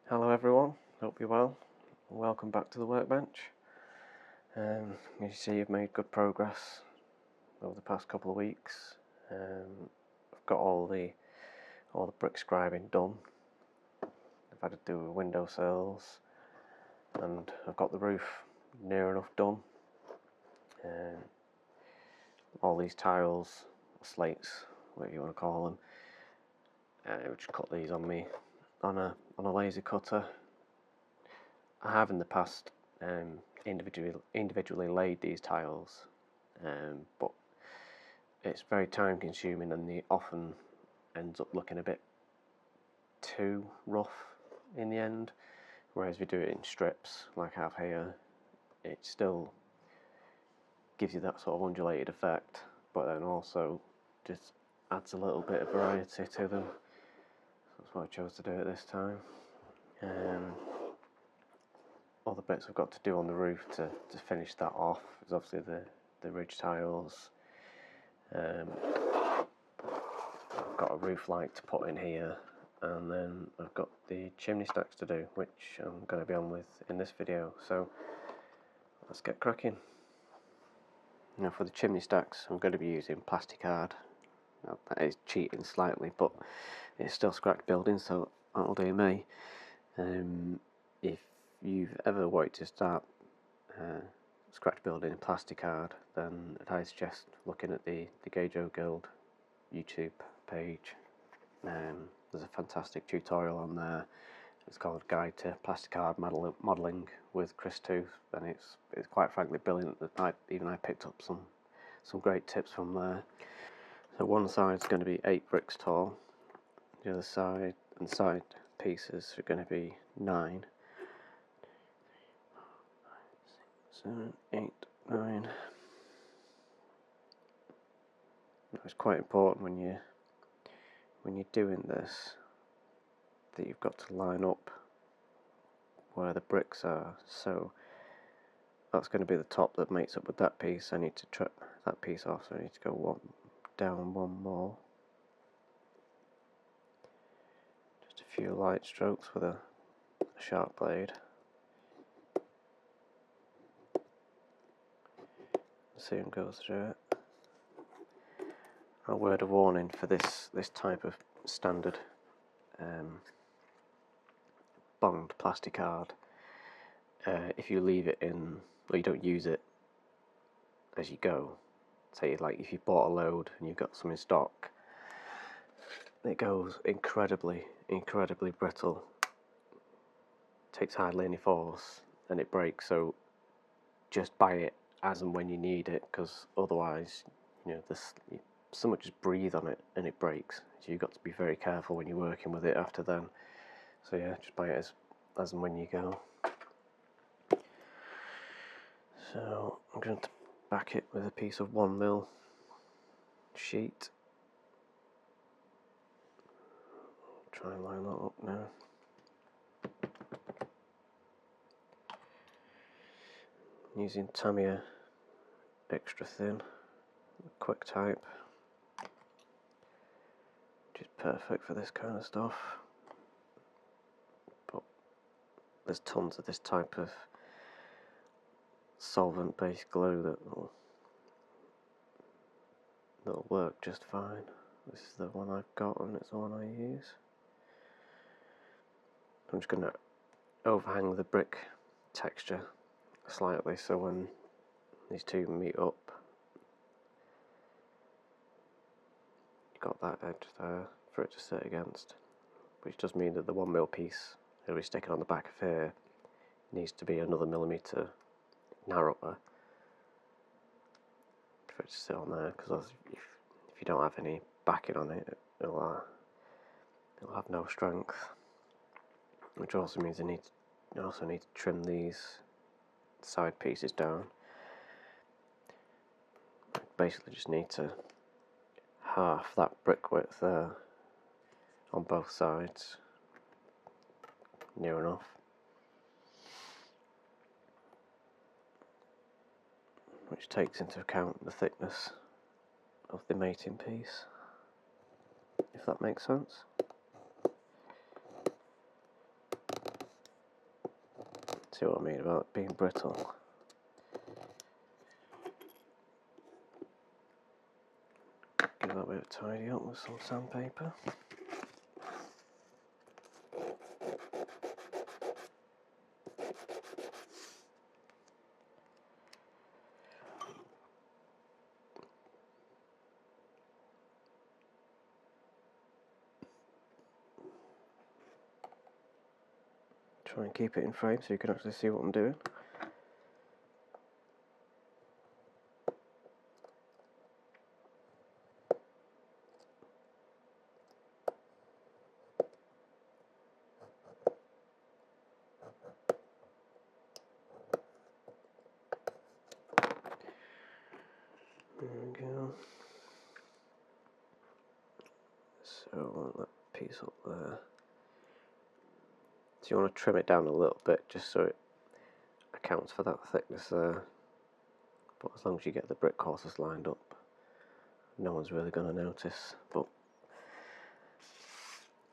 Hello everyone, hope you're well. Welcome back to the Workbench. As you see, I've made good progress over the past couple of weeks. I've got all the brick scribing done. I've had to do window sills, and I've got the roof near enough done. All these tiles, slates, whatever you want to call them. I've just cut these on a laser cutter. I have in the past individually laid these tiles, but it's very time consuming and they often ends up looking a bit too rough in the end, whereas if you do it in strips like I have here, it still gives you that sort of undulated effect, but then also just adds a little bit of variety to them. That's what I chose to do at this time. All the bits I've got to do on the roof to finish that off is obviously the ridge tiles. I've got a roof light to put in here, and then I've got the chimney stacks to do, which I'm going to be on with in this video, so let's get cracking. Now for the chimney stacks I'm going to be using plastic card. Now, that is cheating slightly, but it's still scratch building, so that'll do me. If you've ever wanted to start scratch building in plastic card, then I'd suggest looking at the Gaujo Guild YouTube page. There's a fantastic tutorial on there. It's called Guide to Plastic Card Modelling with Chris Tooth, and it's quite frankly brilliant. Even I picked up some great tips from there. So one side's going to be 8 bricks tall, the other side and side pieces are going to be 9. 7, 8, 9. It's quite important when you're doing this that you've got to line up where the bricks are. So that's going to be the top that mates up with that piece. I need to trim that piece off, so I need to go down one more. Just a few light strokes with a sharp blade. See him go through it. A word of warning for this type of standard bonged plastic card. If you leave it in, or you don't use it as you go, say like if you bought a load and you've got some in stock, it goes incredibly brittle. Takes hardly any force and it breaks. So just buy it as and when you need it, because otherwise, someone just breathe on it and it breaks. So you've got to be very careful when you're working with it after then. So yeah, just buy it as and when you go. So I'm going to back it with a piece of 1mm sheet. Try and line that up now. Using Tamiya extra thin, quick type, which is perfect for this kind of stuff. But there's tons of this type of solvent-based glue that'll work just fine. This is the one I've got, and it's the one I use. I'm just going to overhang the brick texture slightly, so when these two meet up, you've got that edge there for it to sit against, which does mean that the 1mm piece that'll be sticking on the back of here needs to be another millimetre narrower for it to sit on there, because if you don't have any backing on it, it'll have no strength, which also means you also need to trim these side pieces down. Basically just need to half that brick width there on both sides, near enough. Which takes into account the thickness of the mating piece, if that makes sense. See what I mean about it being brittle. Give that a bit of tidy up with some sandpaper. Try and keep it in frame so you can actually see what I'm doing. There we go. So that piece up there. So you want to trim it down a little bit just so it accounts for that thickness there. But as long as you get the brick courses lined up, no one's really going to notice. But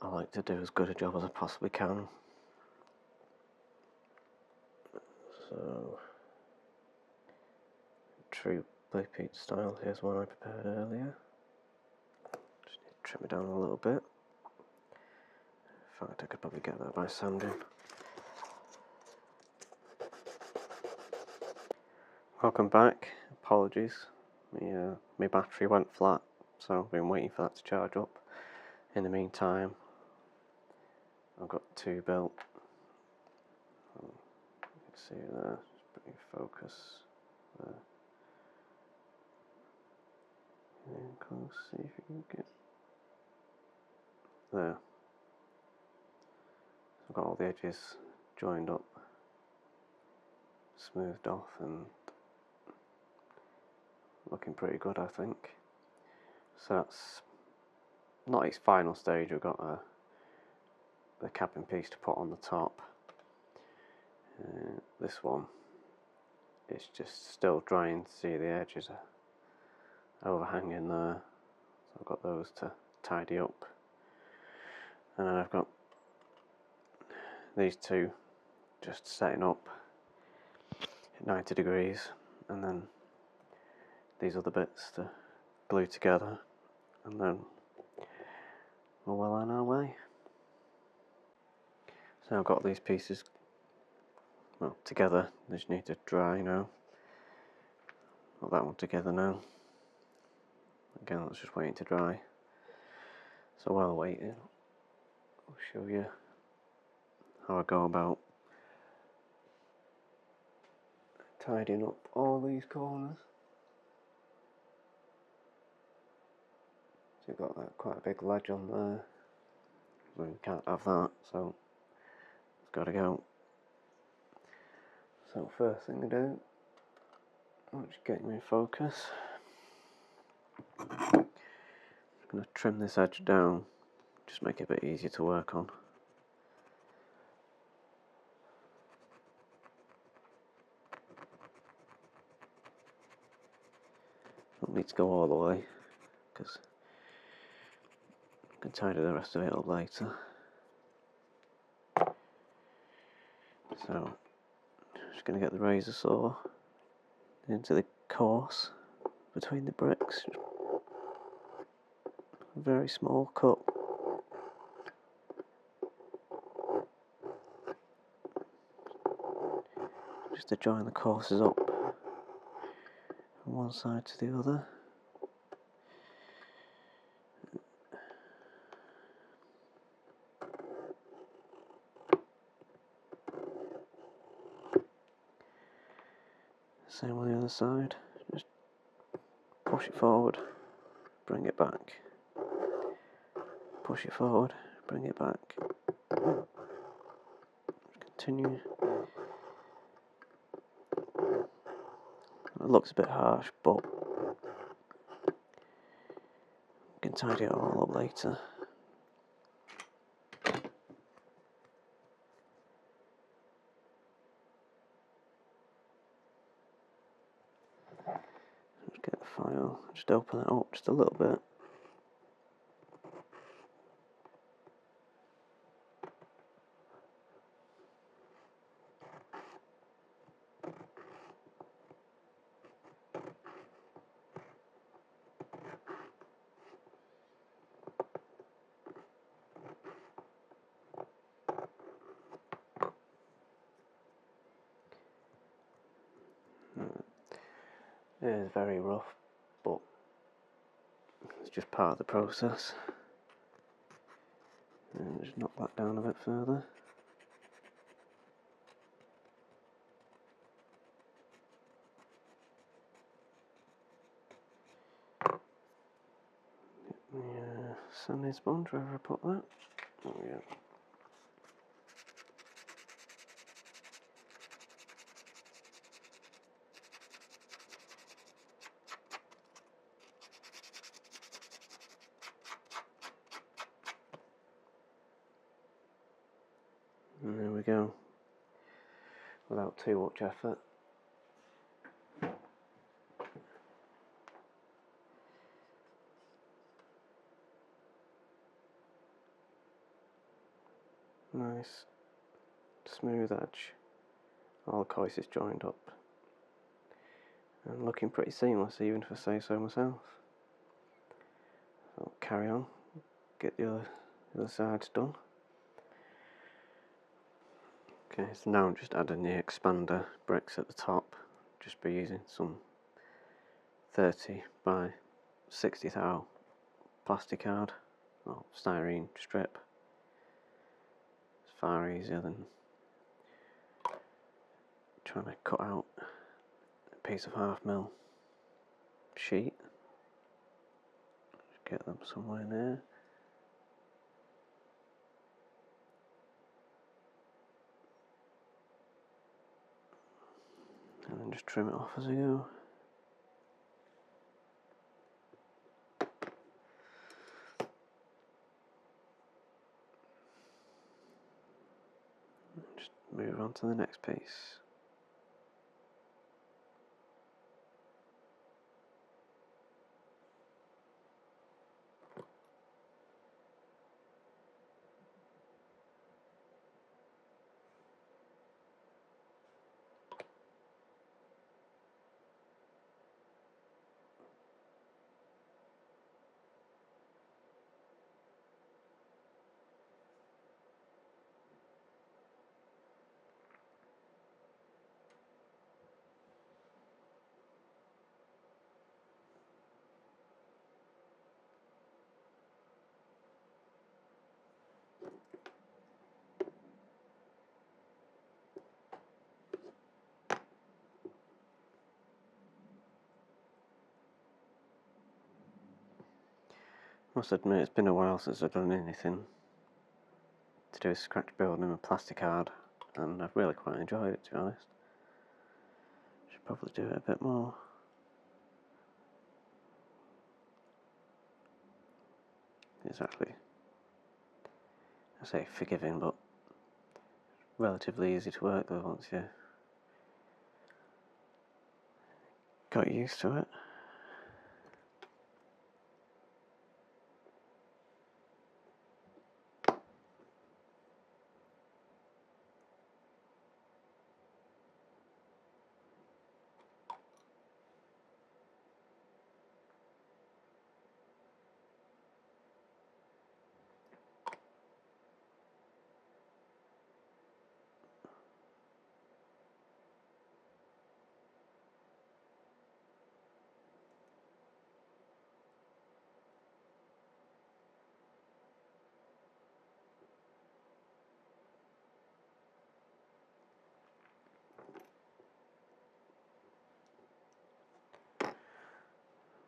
I like to do as good a job as I possibly can. So, true Blue Peach style, here's one I prepared earlier. Just need to trim it down a little bit. In fact, I could probably get that by sanding. Welcome back. Apologies, my battery went flat, so I've been waiting for that to charge up. In the meantime, I've got two built. You can see there, just bring focus there. And close, see if you can get there. I've got all the edges joined up, smoothed off, and looking pretty good, I think. So that's not its final stage. We've got the capping piece to put on the top. This one is just still drying to see the edges overhanging there. So I've got those to tidy up. And then I've got these two just setting up at 90 degrees, and then these other bits to glue together, and then we're well on our way. So I've got these pieces together, they just need to dry now. Got that one together now. Again, that's just waiting to dry. So while waiting, I'll show you how I go about tidying up all these corners. So you've got that quite a big ledge on there. Well, you can't have that, so it's got to go. So first thing I do, I'm just getting me in focus. I'm going to trim this edge down, just make it a bit easier to work on. Don't need to go all the way, because I can tidy the rest of it up later. So, just going to get the razor saw into the course between the bricks. A very small cut. Just to join the courses up from one side to the other. Same on the other side. Just push it forward, bring it back. Push it forward, bring it back. Continue. It looks a bit harsh, but you can tidy it all up later. Just get the file, just open it up just a little bit. It is very rough, but it's just part of the process. And just knock that down a bit further. Yeah, sanding sponge, wherever I put that. Oh yeah. And there we go. Without too much effort. Nice, smooth edge. All the courses joined up. And looking pretty seamless, even if I say so myself. I'll carry on, get the other sides done. Okay, so now I'm just adding the expander bricks at the top, just by using some 30 by 60 thou plastic card or styrene strip. It's far easier than trying to cut out a piece of 1/2 mil sheet. Just get them somewhere near. And then just trim it off as I go. Just move on to the next piece. Must admit, it's been a while since I've done anything to do with scratch building with plastic card, and I've really quite enjoyed it, to be honest. Should probably do it a bit more. It's actually, I say forgiving, but relatively easy to work with once you got used to it.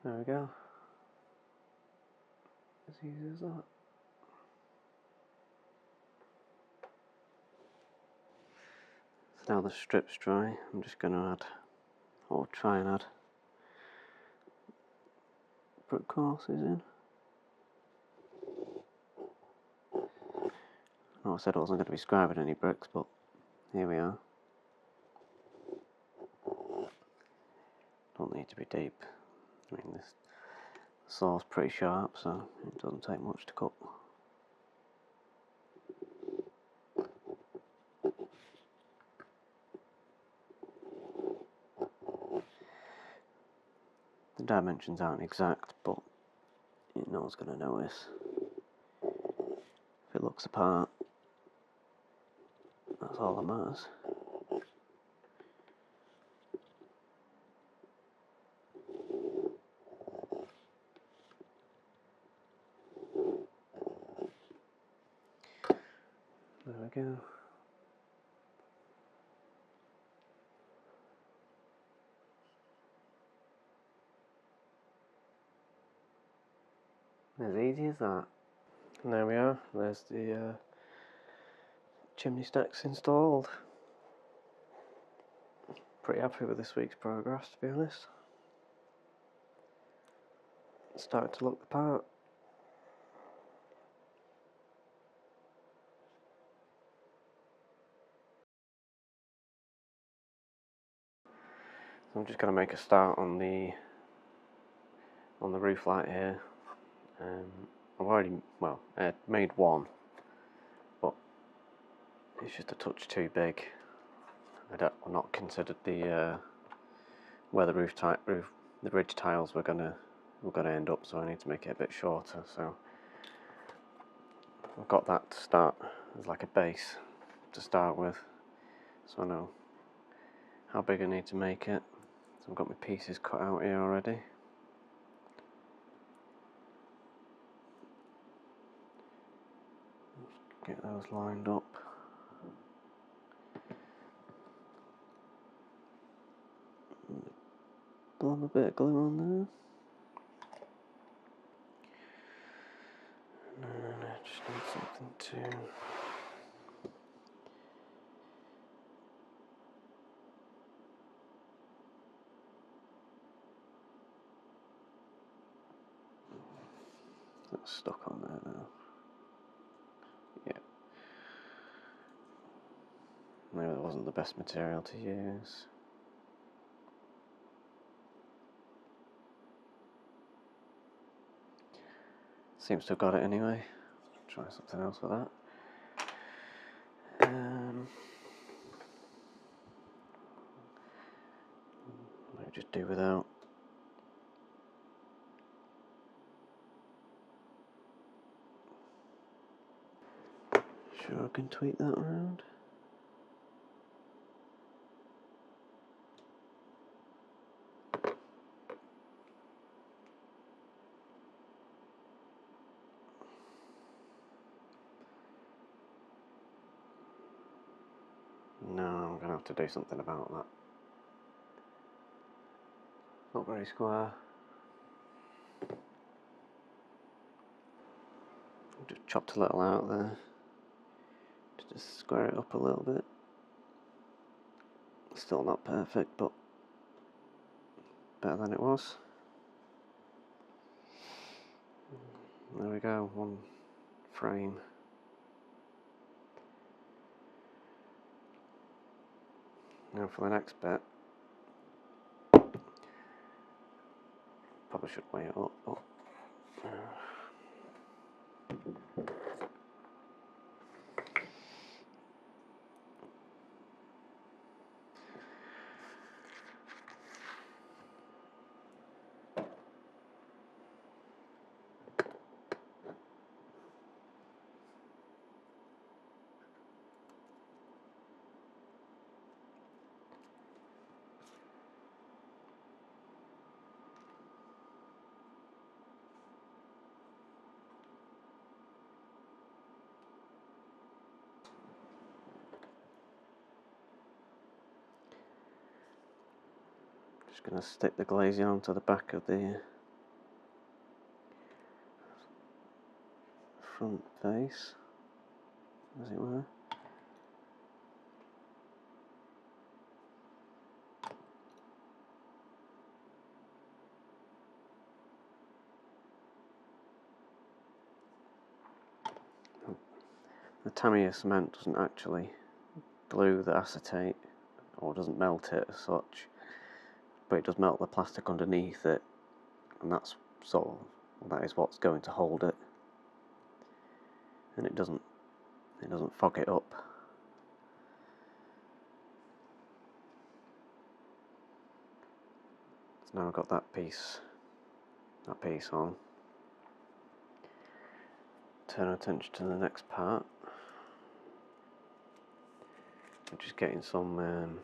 There we go. As easy as that. So now the strip's dry, I'm just going to add, or try and add, brick courses in. I said I wasn't going to be scribing any bricks, but here we are. Don't need to be deep. I mean, this saw's pretty sharp, so it doesn't take much to cut. The dimensions aren't exact, but no one's going to notice. If it looks apart, that's all that matters. go. As easy as that. And there we are, there's the chimney stacks installed. Pretty happy with this week's progress, to be honest. It's starting to look the part. So I'm just going to make a start on the roof light here. I've already, made one, but it's just a touch too big. I've not considered the where the the ridge tiles were gonna end up, so I need to make it a bit shorter. So I've got that to start as like a base to start with, so I know how big I need to make it. So I've got my pieces cut out here already. Get those lined up. Blow a bit of glue on there. And I just need something to that's stuck on there now. Yeah. Maybe that wasn't the best material to use. Seems to have got it anyway. Try something else with that. Maybe just do without. Sure, I can tweak that around. No, I'm going to have to do something about that. Not very square. Just chopped a little out there. Just square it up a little bit. Still not perfect, but better than it was. There we go, one frame. Now for the next bit. Probably should weigh it up, but just going to stick the glaze onto the back of the front face, as it were. The Tamiya cement doesn't actually glue the acetate, or doesn't melt it as such, but it does melt the plastic underneath it, and that is what's going to hold it, and it doesn't fog it up. So now I've got that piece on. Turn attention to the next part. I'm just getting some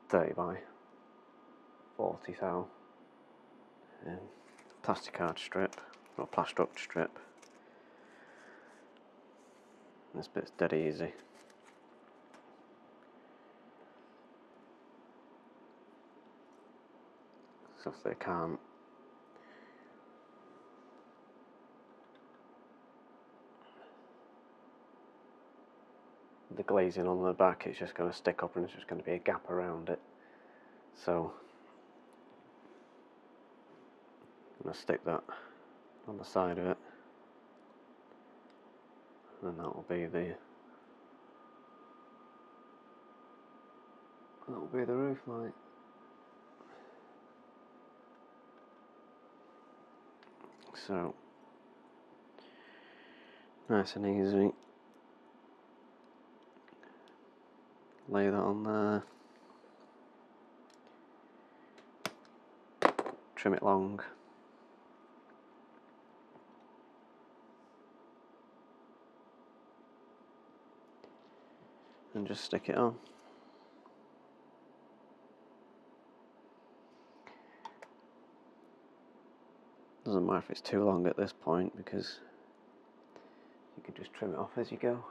30 by 40 thou plastic card strip, or plastruct strip. This bit's dead easy. So if they can't the glazing on the back, it's just going to stick up and it's just going to be a gap around it. So I'm going to stick that on the side of it, and that will be the roof light. So nice and easy. Lay that on there. Trim it long. And just stick it on. Doesn't matter if it's too long at this point, because you can just trim it off as you go.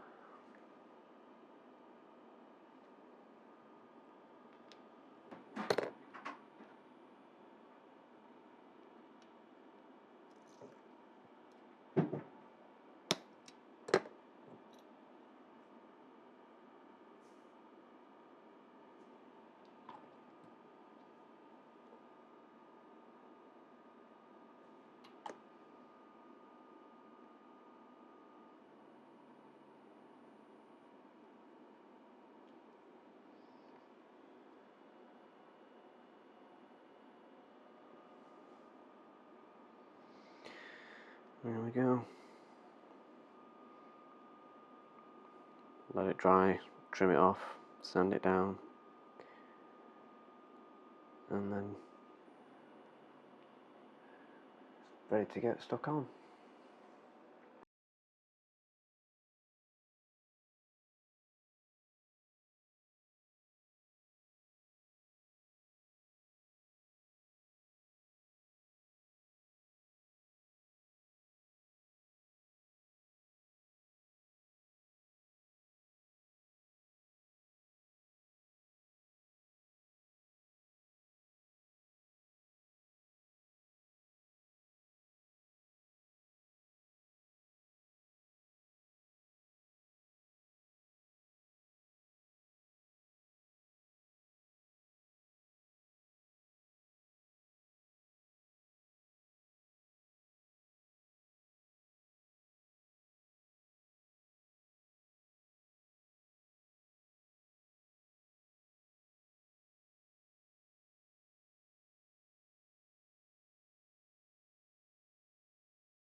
There we go. Let it dry, trim it off, sand it down, and then ready to get stuck on.